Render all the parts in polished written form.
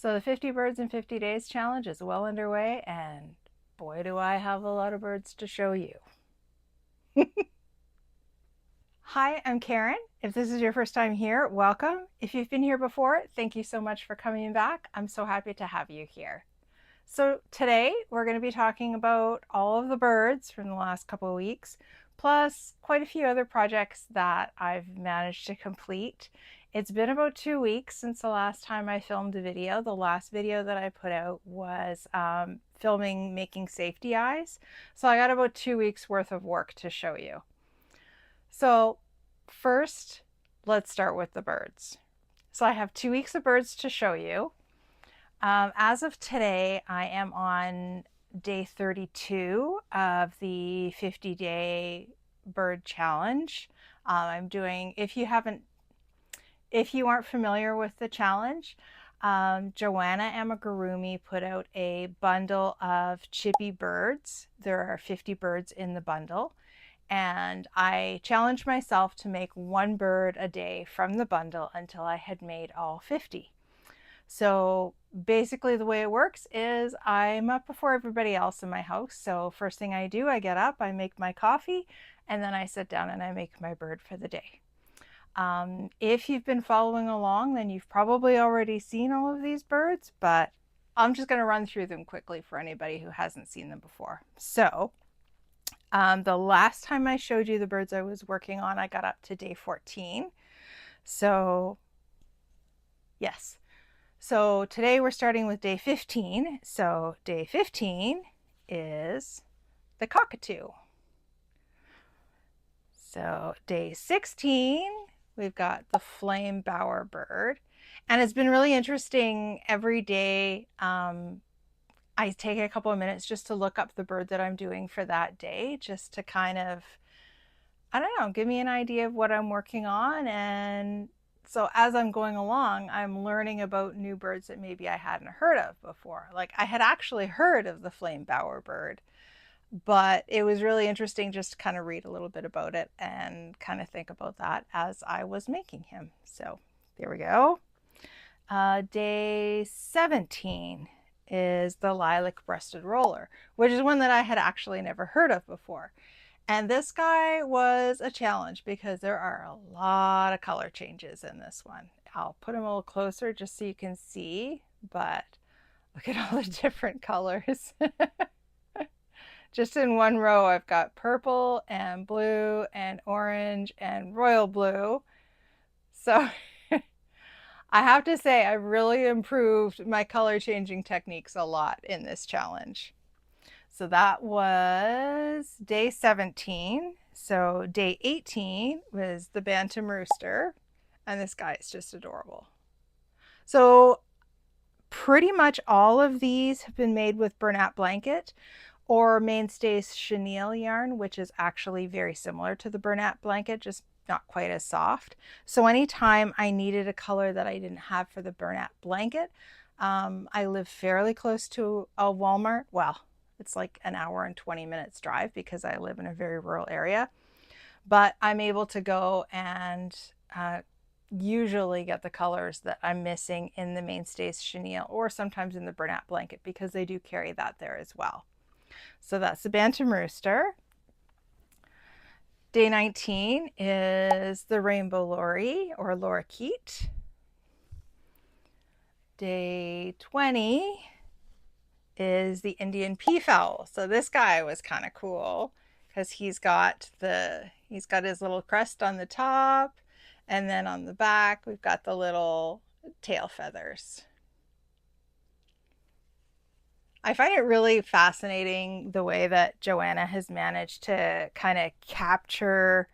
So the 50 Birds in 50 Days challenge is well underway, and boy do I have a lot of birds to show you. Hi, I'm Karen. If this is your first time here, welcome. If you've been here before, thank you so much for coming back. I'm so happy to have you here. So today we're going to be talking about all of the birds from the last couple of weeks, plus quite a few other projects that I've managed to complete. It's been about 2 weeks since the last time I filmed a video. The last video that I put out was filming making safety eyes. So I got about 2 weeks worth of work to show you. So first, let's start with the birds. So I have 2 weeks of birds to show you. As of today, I am on day 32 of the 50-day bird challenge. I'm doing, if you aren't familiar with the challenge, Joanna Amigurumi put out a bundle of chippy birds. There are 50 birds in the bundle. And I challenged myself to make one bird a day from the bundle until I had made all 50. So basically the way it works is I'm up before everybody else in my house. So first thing I do, I get up, I make my coffee, and then I sit down and I make my bird for the day. If you've been following along, then you've probably already seen all of these birds, but I'm just going to run through them quickly for anybody who hasn't seen them before. So the last time I showed you the birds I was working on, I got up to day 14. So yes. So today we're starting with day 15. So day 15 is the cockatoo. So day 16, we've got the flame bowerbird. And it's been really interesting every day. I take a couple of minutes just to look up the bird that I'm doing for that day, just to kind of, I don't know, give me an idea of what I'm working on. And so as I'm going along, I'm learning about new birds that maybe I hadn't heard of before. Like I had actually heard of the flame bowerbird, but it was really interesting just to kind of read a little bit about it and kind of think about that as I was making him. So there we go. Day 17 is the lilac-breasted roller, which is one that I had actually never heard of before. And this guy was a challenge because there are a lot of color changes in this one. I'll put him a little closer just so you can see, but look at all the different colors. Just in one row, I've got purple and blue and orange and royal blue. So I have to say, I've really improved my color changing techniques a lot in this challenge. So that was day 17. So day 18 was the bantam rooster. And this guy is just adorable. So pretty much all of these have been made with Bernat blanket or Mainstays chenille yarn, which is actually very similar to the Bernat blanket, just not quite as soft. So anytime I needed a color that I didn't have for the Bernat blanket, I live fairly close to a Walmart. Well, it's like an hour and 20 minutes drive because I live in a very rural area. But I'm able to go and usually get the colors that I'm missing in the Mainstays chenille or sometimes in the Bernat blanket because they do carry that there as well. So that's the bantam rooster. Day 19 is the rainbow lory or lorikeet. Day 20 is the Indian peafowl. So this guy was kind of cool because he's got his little crest on the top, and then on the back we've got the little tail feathers. I find it really fascinating the way that Joanna has managed to kind of capture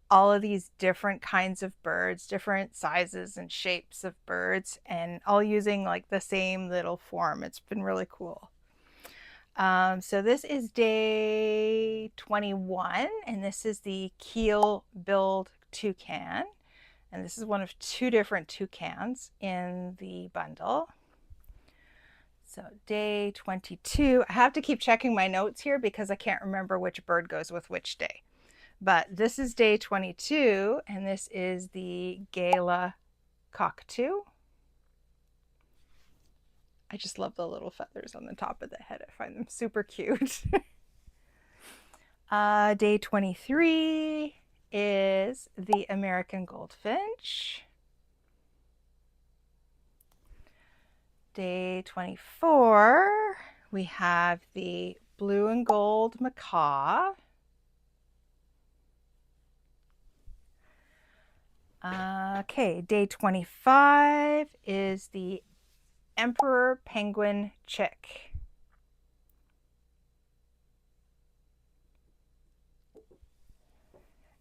all of these different kinds of birds, different sizes and shapes of birds, and all using like the same little form. It's been really cool. So this is day 21, and this is the keel-billed toucan. And this is one of two different toucans in the bundle. So day 22, I have to keep checking my notes here because I can't remember which bird goes with which day. But this is day 22, and this is the Gala cockatoo. I just love the little feathers on the top of the head. I find them super cute. Day 23 is the American goldfinch. Day 24, we have the blue and gold macaw. Okay, day 25 is the emperor penguin chick.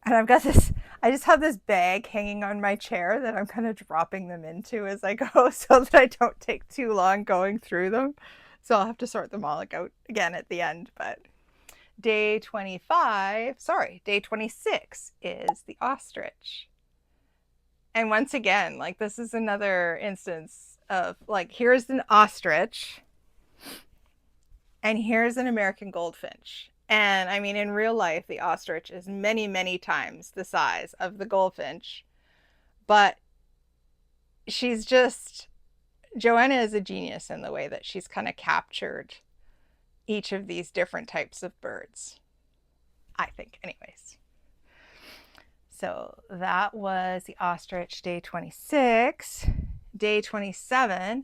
And I've got this, I just have this bag hanging on my chair that I'm kind of dropping them into as I go so that I don't take too long going through them. So I'll have to sort them all out again at the end. But day 26 is the ostrich. And once again, like this is another instance of like, here's an ostrich and here's an American goldfinch. And I mean, in real life, the ostrich is many, many times the size of the goldfinch. But she's just, Joanna is a genius in the way that she's kind of captured each of these different types of birds, I think, anyways. So that was the ostrich, day 26. Day 27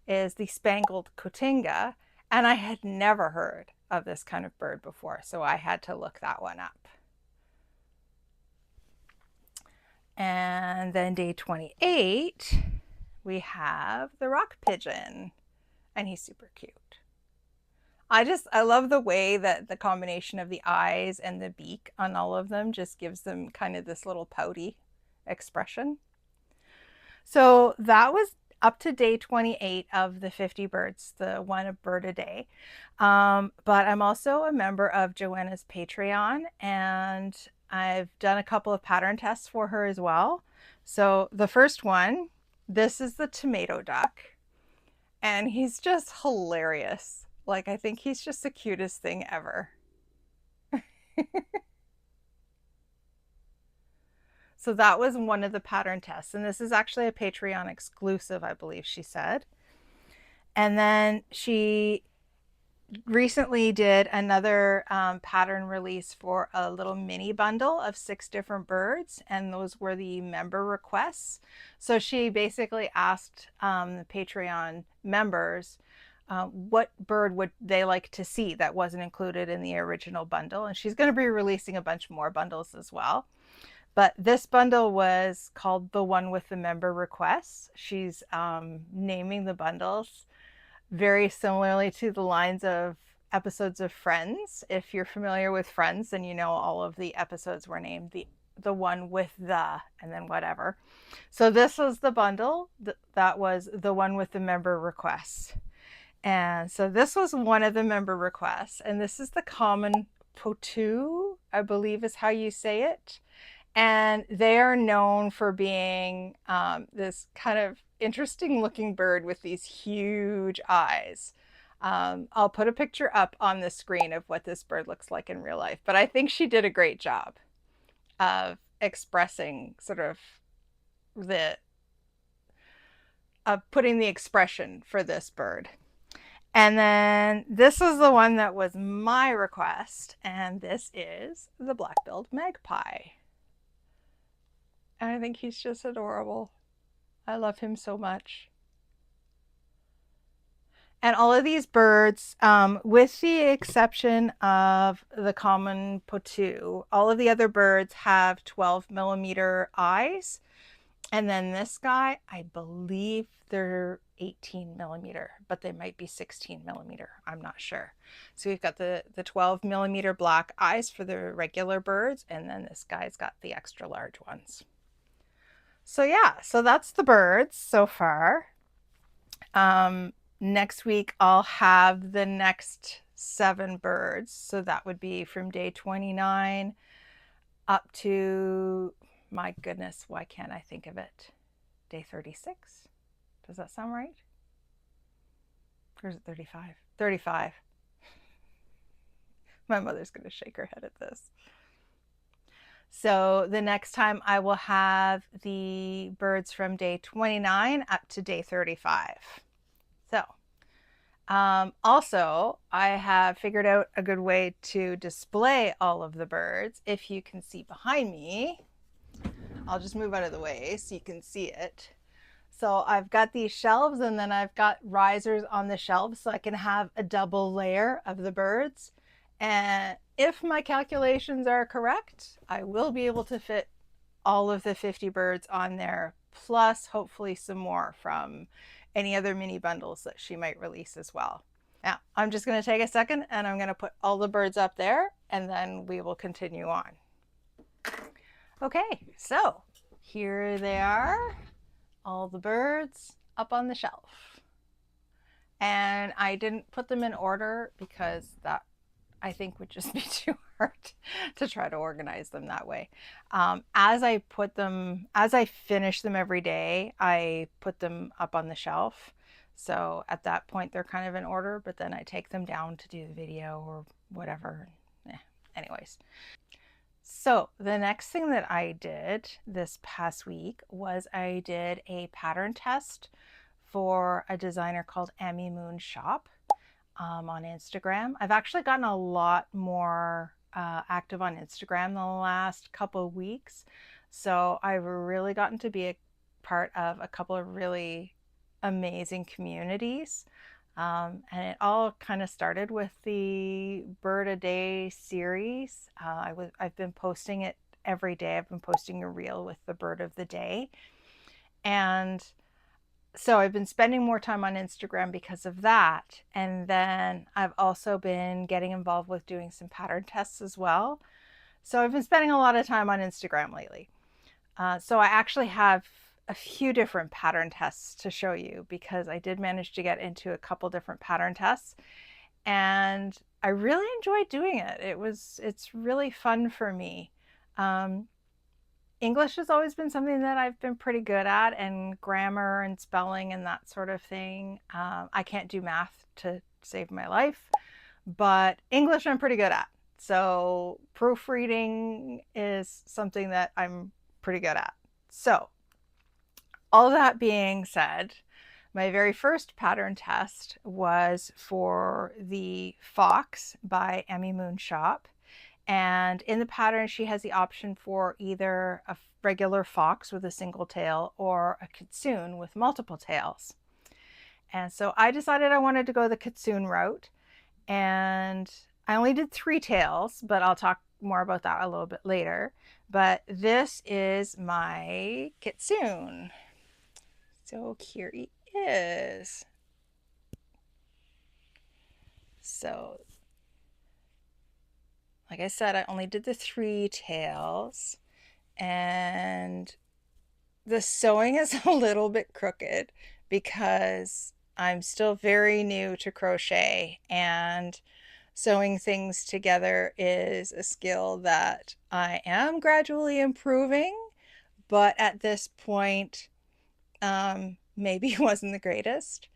is the spangled cotinga. And I had never heard of this kind of bird before, so I had to look that one up. And then day 28, we have the rock pigeon, and he's super cute. I love the way that the combination of the eyes and the beak on all of them just gives them kind of this little pouty expression. So that was up to day 28 of the 50 birds, the one bird a day. But I'm also a member of Joanna's Patreon, and I've done a couple of pattern tests for her as well. So the first one, this is the tomato duck, and he's just hilarious. Like, I think he's just the cutest thing ever. So that was one of the pattern tests. And this is actually a Patreon exclusive, I believe she said. And then she recently did another pattern release for a little mini bundle of 6 different birds. And those were the member requests. So she basically asked the Patreon members what bird would they like to see that wasn't included in the original bundle. And she's going to be releasing a bunch more bundles as well. But this bundle was called The One with the Member Requests. She's naming the bundles very similarly to the lines of episodes of Friends. If you're familiar with Friends, then you know all of the episodes were named the one with the and then whatever. So this was the bundle that was The One with the Member Requests. And so this was one of the member requests. And this is the common potu, I believe is how you say it. And they are known for being this kind of interesting looking bird with these huge eyes. I'll put a picture up on the screen of what this bird looks like in real life, but I think she did a great job of expressing sort of putting the expression for this bird. And then this is the one that was my request, and this is the black-billed magpie. And I think he's just adorable. I love him so much. And all of these birds, with the exception of the common potu, all of the other birds have 12 millimeter eyes. And then this guy, I believe they're 18 millimeter, but they might be 16 millimeter. I'm not sure. So we've got the 12 millimeter black eyes for the regular birds. And then this guy's got the extra large ones. So yeah, so that's the birds so far. Next week, I'll have the next 7 birds. So that would be from day 29 up to, my goodness, why can't I think of it? Day 36. Does that sound right? Or is it 35? 35. My mother's going to shake her head at this. So the next time I will have the birds from day 29 up to day 35. So Also, I have figured out a good way to display all of the birds. If you can see behind me, I'll just move out of the way so you can see it. So I've got these shelves and then I've got risers on the shelves so I can have a double layer of the birds. And if my calculations are correct, I will be able to fit all of the 50 birds on there, plus hopefully some more from any other mini bundles that she might release as well. Now, I'm just going to take a second and I'm going to put all the birds up there and then we will continue on. Okay, so here they are, all the birds up on the shelf. And I didn't put them in order because that I think would just be too hard to try to organize them that way. As I finish them every day, I put them up on the shelf. So at that point, they're kind of in order, but then I take them down to do the video or whatever. Anyways. So the next thing that I did this past week was I did a pattern test for a designer called Amigurumi Shop on Instagram. I've actually gotten a lot more active on Instagram the last couple of weeks. So I've really gotten to be a part of a couple of really amazing communities. And it all kind of started with the Bird a Day series. I've been posting it every day. I've been posting a reel with the bird of the day. And so I've been spending more time on Instagram because of that. And then I've also been getting involved with doing some pattern tests as well. So I've been spending a lot of time on Instagram lately. So I actually have a few different pattern tests to show you because I did manage to get into a couple different pattern tests and I really enjoyed doing it. It's really fun for me. English has always been something that I've been pretty good at, and grammar and spelling and that sort of thing. I can't do math to save my life, but English I'm pretty good at. So proofreading is something that I'm pretty good at. So all that being said, my very first pattern test was for the Fox by Amigurumi Shop. And in the pattern, she has the option for either a regular fox with a single tail or a kitsune with multiple tails. And so I decided I wanted to go the kitsune route. And I only did 3 tails, but I'll talk more about that a little bit later. But this is my kitsune. So here he is. So, like I said, I only did the 3 tails. And the sewing is a little bit crooked because I'm still very new to crochet, and sewing things together is a skill that I am gradually improving, but at this point, maybe wasn't the greatest.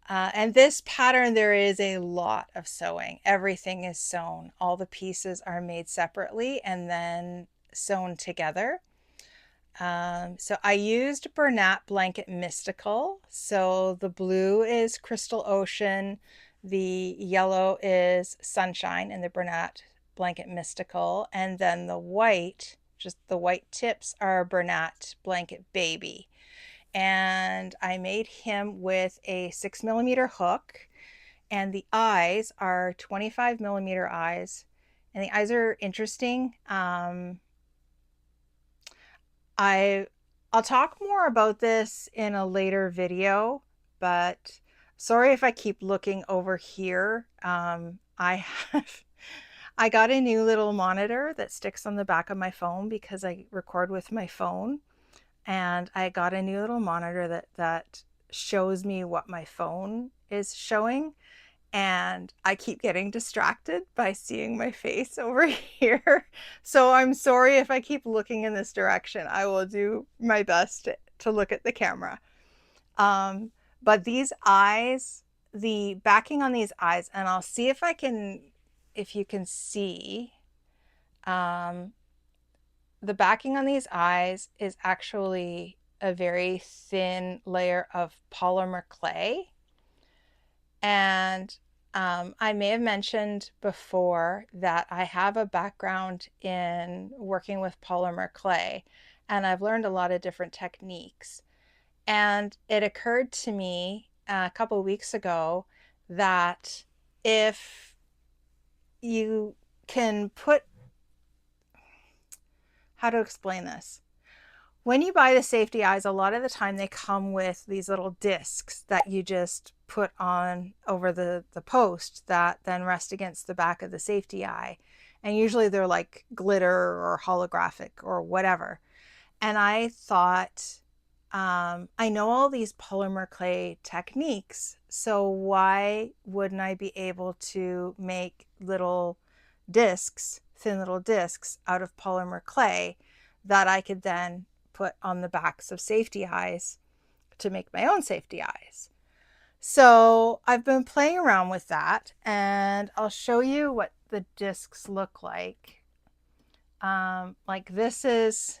And this pattern, there is a lot of sewing. Everything is sewn. All the pieces are made separately and then sewn together. So I used Bernat Blanket Mystical. So the blue is Crystal Ocean, the yellow is Sunshine in the Bernat Blanket Mystical, and then the white, just the white tips, are Bernat Blanket Baby. And I made him with a 6mm hook, and the eyes are 25mm eyes, and the eyes are interesting. I'll talk more about this in a later video, but sorry if I keep looking over here. I got a new little monitor that sticks on the back of my phone because I record with my phone, and I got a new little monitor that shows me what my phone is showing. And I keep getting distracted by seeing my face over here. So I'm sorry if I keep looking in this direction. I will do my best to look at the camera. But these eyes, the backing on these eyes, and I'll see if you can see, the backing on these eyes is actually a very thin layer of polymer clay. And I may have mentioned before that I have a background in working with polymer clay, and I've learned a lot of different techniques. And it occurred to me a couple of weeks ago that if you can put, how to explain this? When you buy the safety eyes, a lot of the time they come with these little discs that you just put on over the post that then rest against the back of the safety eye. And usually they're like glitter or holographic or whatever. And I thought, I know all these polymer clay techniques, so why wouldn't I be able to make little discs, thin little discs out of polymer clay that I could then put on the backs of safety eyes to make my own safety eyes? So I've been playing around with that, and I'll show you what the discs look like. Like this is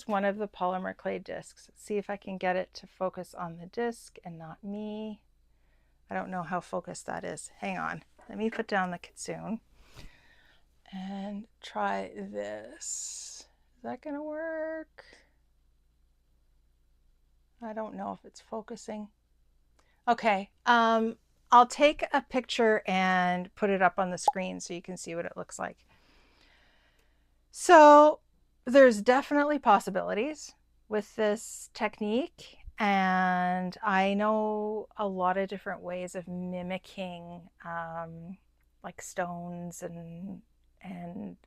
one of the polymer clay discs. Let's see if I can get it to focus on the disc and not me. I don't know how focused that is. Hang on. Let me put down the kitsune and try this. Is that gonna work? I don't know if it's focusing. Okay. I'll take a picture and put it up on the screen so you can see what it looks like. So there's definitely possibilities with this technique, and I know a lot of different ways of mimicking like stones and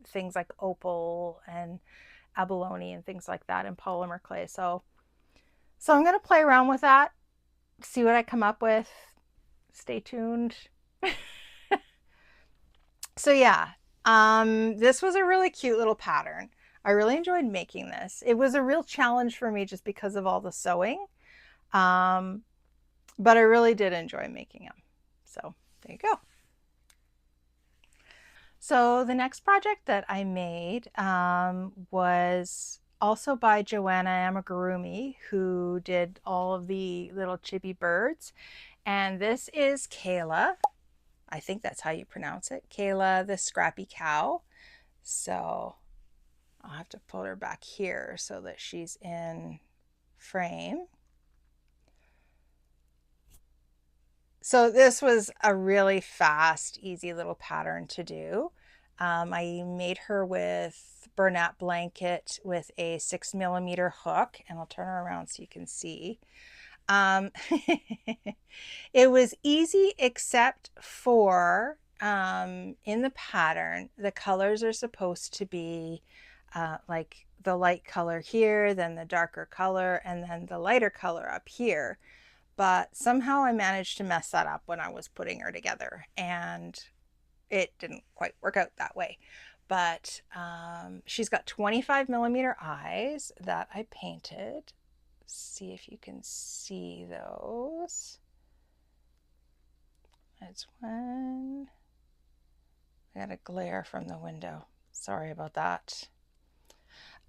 things like opal and abalone and things like that in polymer clay. So I'm gonna play around with that, see what I come up with. Stay tuned. So yeah, this was a really cute little pattern. I really enjoyed making this. It was a real challenge for me just because of all the sewing, um, but I really did enjoy making them. So there you go. So the next project that I made was also by Joanna Amigurumi, who did all of the little chibi birds. And this is Kayla. I think that's how you pronounce it. Kayla the Scrappy Cow. So I'll have to put her back here so that she's in frame. So this was a really fast, easy little pattern to do. I made her with Bernat blanket with a 6mm hook, and I'll turn her around so you can see. It was easy except for in the pattern, the colors are supposed to be like the light color here, then the darker color, and then the lighter color up here. But somehow I managed to mess that up when I was putting her together, and it didn't quite work out that way. But she's got 25mm eyes that I painted. See if you can see those. That's one. I got a glare from the window. Sorry about that.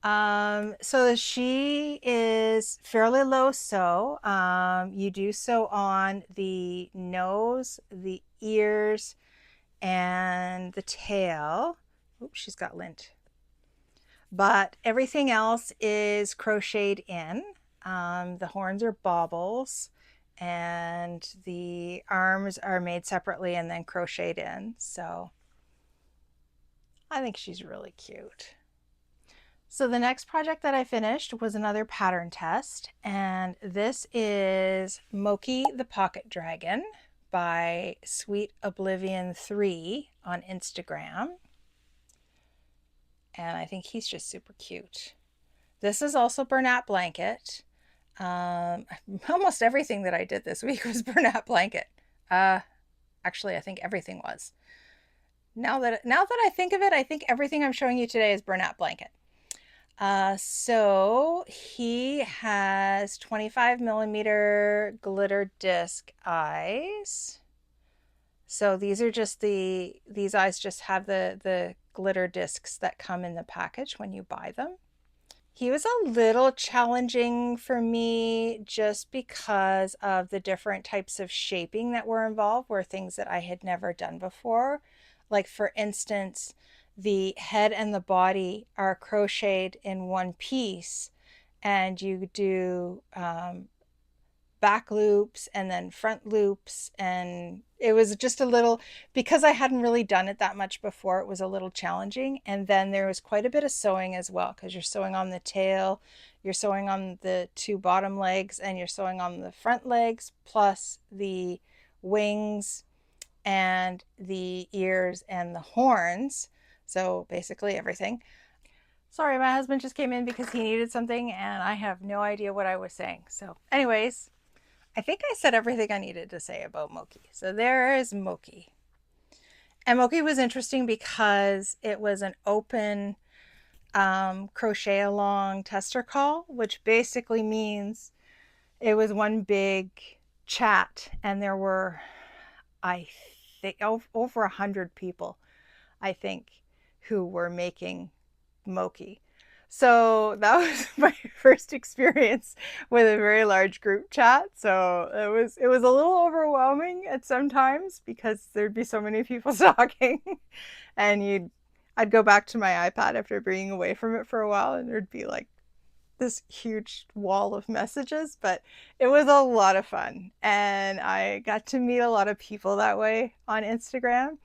So she is fairly low sew. You do sew on the nose, the ears, and the tail. Oops, she's got lint. But everything else is crocheted in. The horns are baubles, and the arms are made separately and then crocheted in. So I think she's really cute. So the next project that I finished was another pattern test, and this is Moki the Pocket Dragon by Sweet Oblivion 3 on Instagram. And I think he's just super cute. This is also Bernat blanket. Almost everything that I did this week was Bernat blanket. Actually, I think everything was. Now that I think of it, I think everything I'm showing you today is Bernat blanket. So he has 25mm glitter disc eyes. So these are just these eyes just have the glitter discs that come in the package when you buy them. He was a little challenging for me just because of the different types of shaping that were involved, were things that I had never done before. Like, for instance, the head and the body are crocheted in one piece, and you do back loops and then front loops, and it was just a little, because I hadn't really done it that much before, it was a little challenging. And then there was quite a bit of sewing as well, because you're sewing on the tail, you're sewing on the two bottom legs, and you're sewing on the front legs, plus the wings and the ears and the horns, so basically everything. Sorry, my husband just came in because he needed something and I have no idea what I was saying. So anyways, I think I said everything I needed to say about Moki. So there is Moki. And Moki was interesting because it was an open crochet along tester call, which basically means it was one big chat, and there were, I think, over 100 people, I think, who were making Moki. So that was my first experience with a very large group chat. So it was a little overwhelming at some times because there'd be so many people talking, and I'd go back to my iPad after being away from it for a while, and there'd be like this huge wall of messages. But it was a lot of fun, and I got to meet a lot of people that way on Instagram.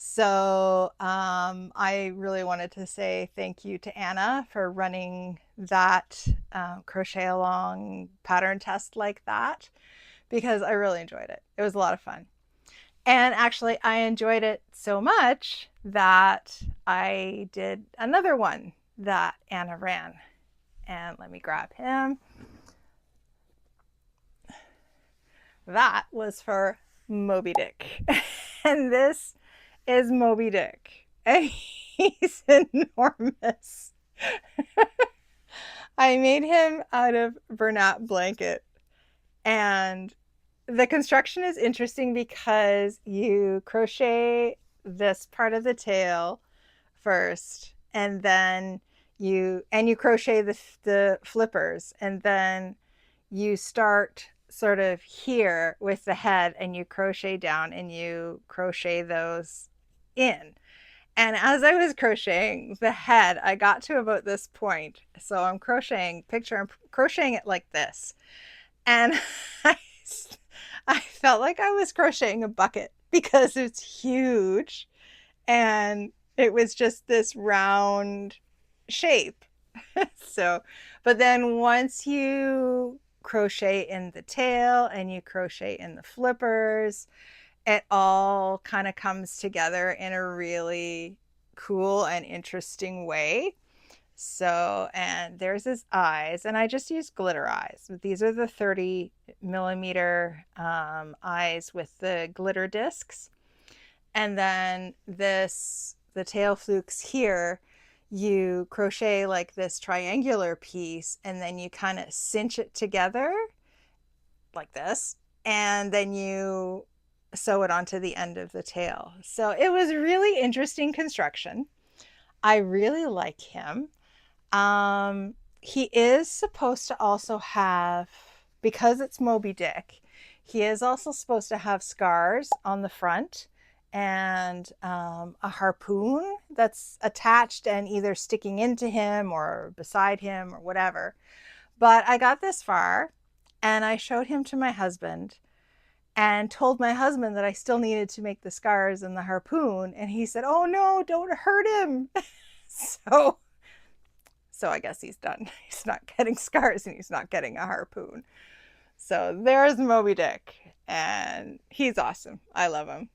So I really wanted to say thank you to Anna for running that crochet along pattern test like that, because I really enjoyed it. It was a lot of fun. And actually, I enjoyed it so much that I did another one that Anna ran. And let me grab him. That was for Moby Dick. And this is Moby Dick. And he's enormous. I made him out of Bernat blanket. And the construction is interesting because you crochet this part of the tail first, and then you crochet the flippers, and then you start sort of here with the head, and you crochet down and you crochet those in. And as I was crocheting the head, I got to about this point. So I'm crocheting, I'm crocheting it like this. And I, I felt like I was crocheting a bucket because it's huge. And it was just this round shape. So, but then once you crochet in the tail and you crochet in the flippers, it all kind of comes together in a really cool and interesting way. So, and there's his eyes, and I just used glitter eyes. These are the 30mm eyes with the glitter discs. And then the tail flukes here, you crochet like this triangular piece, and then you kind of cinch it together like this, and then you sew it onto the end of the tail. So it was really interesting construction. I really like him. He is supposed to also have, because it's Moby Dick, he is also supposed to have scars on the front, and a harpoon that's attached and either sticking into him or beside him or whatever. But I got this far, and I showed him to my husband and told my husband that I still needed to make the scars and the harpoon, and he said, "Oh no, don't hurt him." so so I guess he's done. He's not getting scars and he's not getting a harpoon. So there's Moby Dick, and he's awesome. I love him.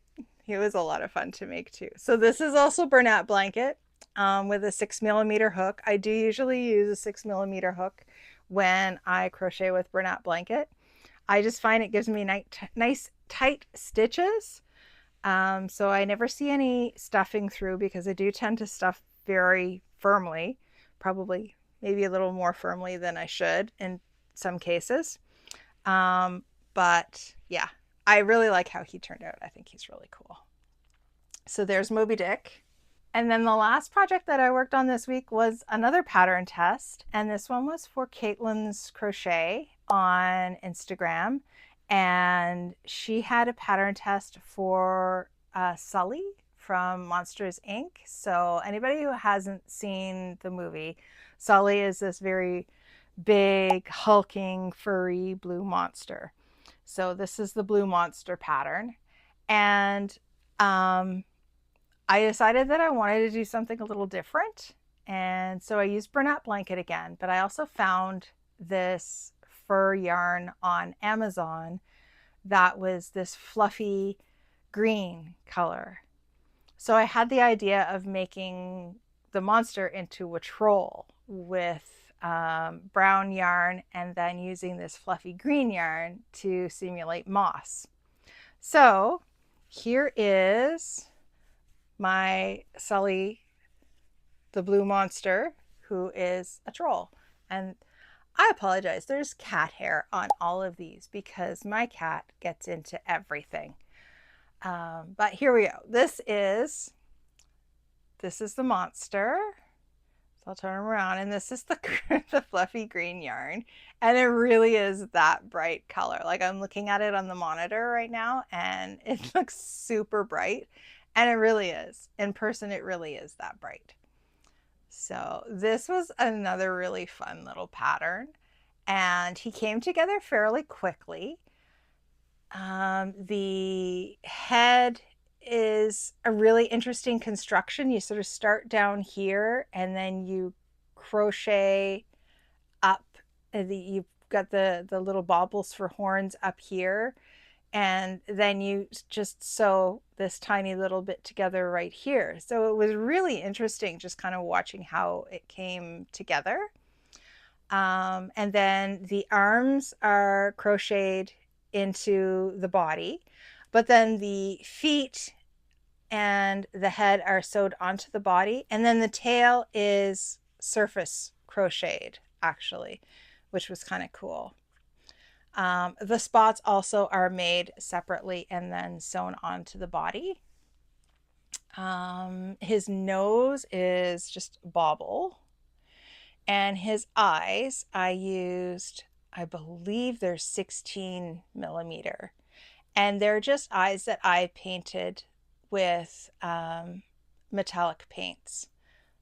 He was a lot of fun to make too. So this is also Bernat blanket with a 6mm hook. I do usually use a 6mm hook when I crochet with Bernat blanket. I just find it gives me nice tight stitches. So I never see any stuffing through, because I do tend to stuff very firmly, probably maybe a little more firmly than I should in some cases. But yeah, I really like how he turned out. I think he's really cool. So there's Moby Dick. And then the last project that I worked on this week was another pattern test. And this one was for Caitlin's Crochet on Instagram. And she had a pattern test for Sully from Monsters Inc. So anybody who hasn't seen the movie, Sully is this very big, hulking, furry blue monster. So this is the blue monster pattern. And I decided that I wanted to do something a little different. And so I used Bernat Blanket again, but I also found this fur yarn on Amazon that was this fluffy green color. So I had the idea of making the monster into a troll with brown yarn and then using this fluffy green yarn to simulate moss. So here is my Sully, the blue monster, who is a troll. And I apologize, there's cat hair on all of these because my cat gets into everything. But here we go. This is the monster. So I'll turn him around, and this is the the fluffy green yarn, and it really is that bright color. Like I'm looking at it on the monitor right now, and it looks super bright, and it really is. In person, it really is that bright. So this was another really fun little pattern, and he came together fairly quickly. The head is a really interesting construction. You sort of start down here and then you crochet up. You've got the little baubles for horns up here, and then you just sew this tiny little bit together right here. So it was really interesting just kind of watching how it came together. And then the arms are crocheted into the body, but then the feet and the head are sewed onto the body, and then the tail is surface crocheted actually, which was kind of cool. The spots also are made separately and then sewn onto the body. His nose is just bauble, and his eyes I used, I believe they're 16mm, and they're just eyes that I painted with metallic paints.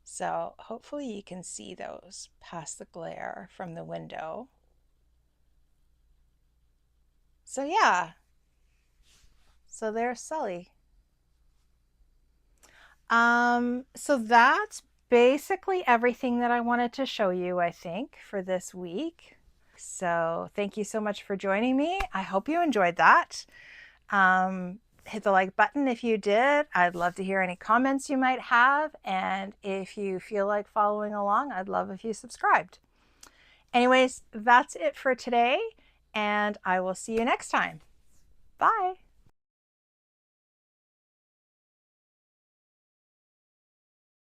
So hopefully you can see those past the glare from the window. So yeah, so there's Sully. So that's basically everything that I wanted to show you, I think, for this week. So thank you so much for joining me. I hope you enjoyed that. Hit the like button if you did. I'd love to hear any comments you might have. And if you feel like following along, I'd love if you subscribed. Anyways, that's it for today, and I will see you next time. Bye.